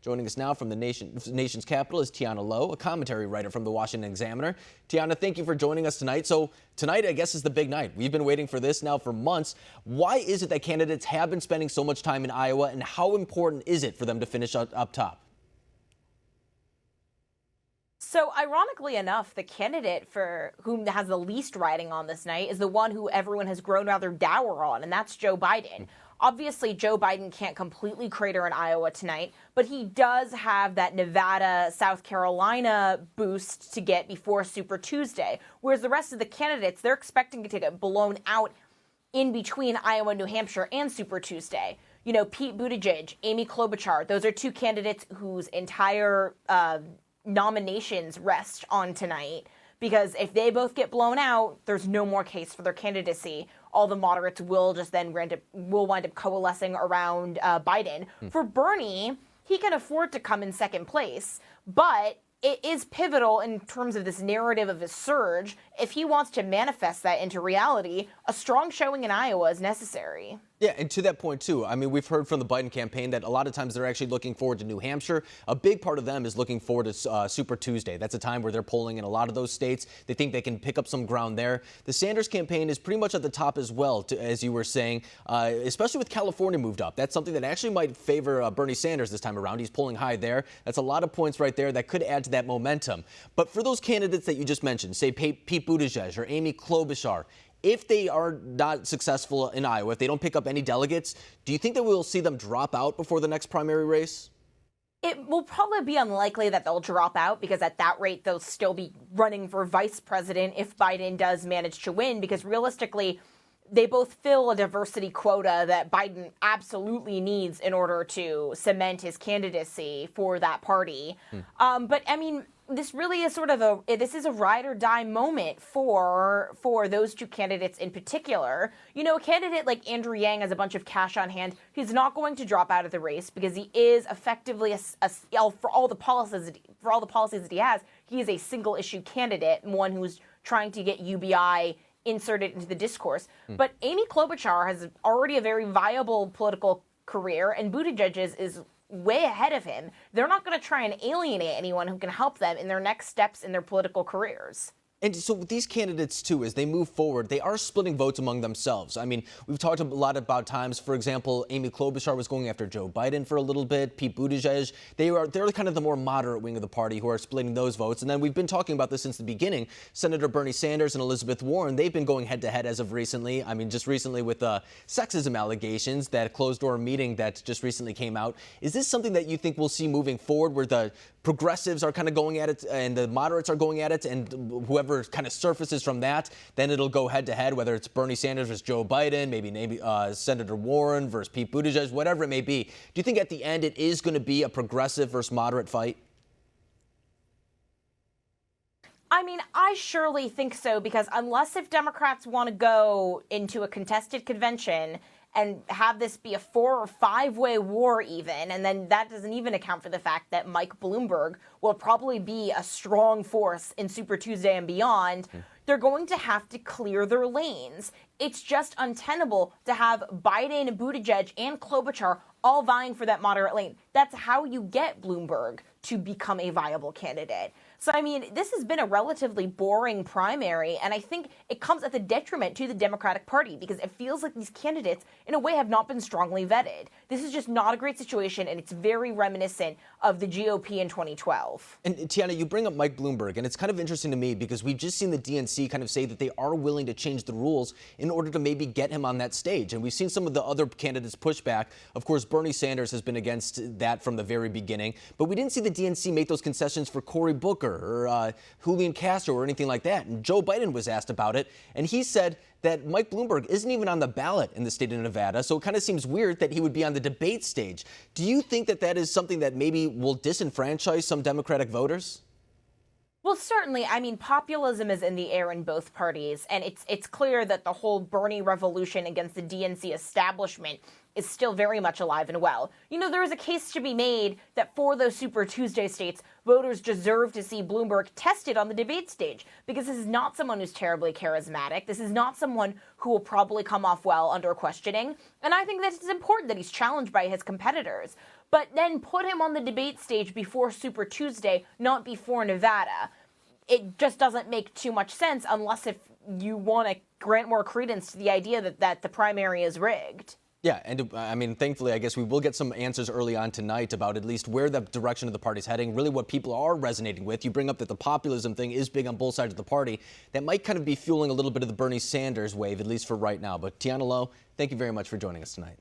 Joining us now from the nation's capital is Tiana Lowe, a commentary writer from the Washington Examiner. Tiana, thank you for joining us tonight. So tonight, I guess, is the big night. We've been waiting for this now for months. Why is it that candidates have been spending so much time in Iowa, and how important is it for them to finish up top? So ironically enough, the candidate for whom has the least riding on this night is the one who everyone has grown rather dour on, and that's Joe Biden. Obviously, Joe Biden can't completely crater in Iowa tonight, but he does have that Nevada, South Carolina boost to get before Super Tuesday, whereas the rest of the candidates, they're expecting to get blown out in between Iowa, New Hampshire, and Super Tuesday. You know, Pete Buttigieg, Amy Klobuchar, those are two candidates whose entire nominations rest on tonight, because if they both get blown out, there's no more case for their candidacy. All the moderates will just then wind up coalescing around Biden. For Bernie, he can afford to come in second place, but it is pivotal in terms of this narrative of his surge. If he wants to manifest that into reality, a strong showing in Iowa is necessary. Yeah, and to that point, too, I mean, we've heard from the Biden campaign that a lot of times they're actually looking forward to New Hampshire. A big part of them is looking forward to Super Tuesday. That's a time where they're polling in a lot of those states. They think they can pick up some ground there. The Sanders campaign is pretty much at the top as well, as you were saying, especially with California moved up. That's something that actually might favor Bernie Sanders this time around. He's polling high there. That's a lot of points right there that could add to that momentum. But for those candidates that you just mentioned, say Pete Buttigieg or Amy Klobuchar, if they are not successful in Iowa, if they don't pick up any delegates, do you think that we'll see them drop out before the next primary race? It will probably be unlikely that they'll drop out, because at that rate, they'll still be running for vice president if Biden does manage to win, because realistically, they both fill a diversity quota that Biden absolutely needs in order to cement his candidacy for that party. But I mean, this really is sort of a ride or die moment for those two candidates in particular. You know, a candidate like Andrew Yang has a bunch of cash on hand. He's not going to drop out of the race because he is effectively for all the policies that he has, he is a single issue candidate, one who's trying to get UBI inserted into the discourse. But Amy Klobuchar has already a very viable political career, and Buttigieg is way ahead of him. They're not going to try and alienate anyone who can help them in their next steps in their political careers. And so these candidates, too, as they move forward, they are splitting votes among themselves. I mean, we've talked a lot about times, for example, Amy Klobuchar was going after Joe Biden for a little bit, Pete Buttigieg. They're kind of the more moderate wing of the party who are splitting those votes. And then we've been talking about this since the beginning. Senator Bernie Sanders and Elizabeth Warren, they've been going head-to-head as of recently. I mean, just recently with sexism allegations, that closed-door meeting that just recently came out. Is this something that you think we'll see moving forward, where the progressives are kind of going at it and the moderates are going at it, and whoever kind of surfaces from that, then it'll go head-to-head, whether it's Bernie Sanders versus Joe Biden, maybe Senator Warren versus Pete Buttigieg, whatever it may be. Do you think at the end it is going to be a progressive versus moderate fight? I mean, I surely think so, because unless if Democrats want to go into a contested convention and have this be a 4 or 5-way war even, and then that doesn't even account for the fact that Mike Bloomberg will probably be a strong force in Super Tuesday and beyond, they're going to have to clear their lanes. It's just untenable to have Biden, Buttigieg, and Klobuchar all vying for that moderate lane. That's how you get Bloomberg to become a viable candidate. So, I mean, this has been a relatively boring primary, and I think it comes at the detriment to the Democratic Party, because it feels like these candidates, in a way, have not been strongly vetted. This is just not a great situation, and it's very reminiscent of the GOP in 2012. And Tiana, you bring up Mike Bloomberg, and it's kind of interesting to me because we've just seen the DNC kind of say that they are willing to change the rules in order to maybe get him on that stage. And we've seen some of the other candidates push back. Of course, Bernie Sanders has been against that from the very beginning, but we didn't see the DNC make those concessions for Cory Booker or Julian Castro or anything like that. And Joe Biden was asked about it, and he said that Mike Bloomberg isn't even on the ballot in the state of Nevada, so it kind of seems weird that he would be on the debate stage. Do you think that that is something that maybe will disenfranchise some Democratic voters? Well, certainly. I mean, populism is in the air in both parties, and it's clear that the whole Bernie revolution against the DNC establishment is still very much alive and well. You know, there is a case to be made that for those Super Tuesday states, voters deserve to see Bloomberg tested on the debate stage, because this is not someone who's terribly charismatic. This is not someone who will probably come off well under questioning. And I think that it's important that he's challenged by his competitors. but then put him on the debate stage before Super Tuesday, not before Nevada. It just doesn't make too much sense unless if you want to grant more credence to the idea that the primary is rigged. Yeah, and I mean, thankfully, I guess we will get some answers early on tonight about at least where the direction of the party's heading, really what people are resonating with. You bring up that the populism thing is big on both sides of the party. That might kind of be fueling a little bit of the Bernie Sanders wave, at least for right now. But Tiana Lowe, thank you very much for joining us tonight.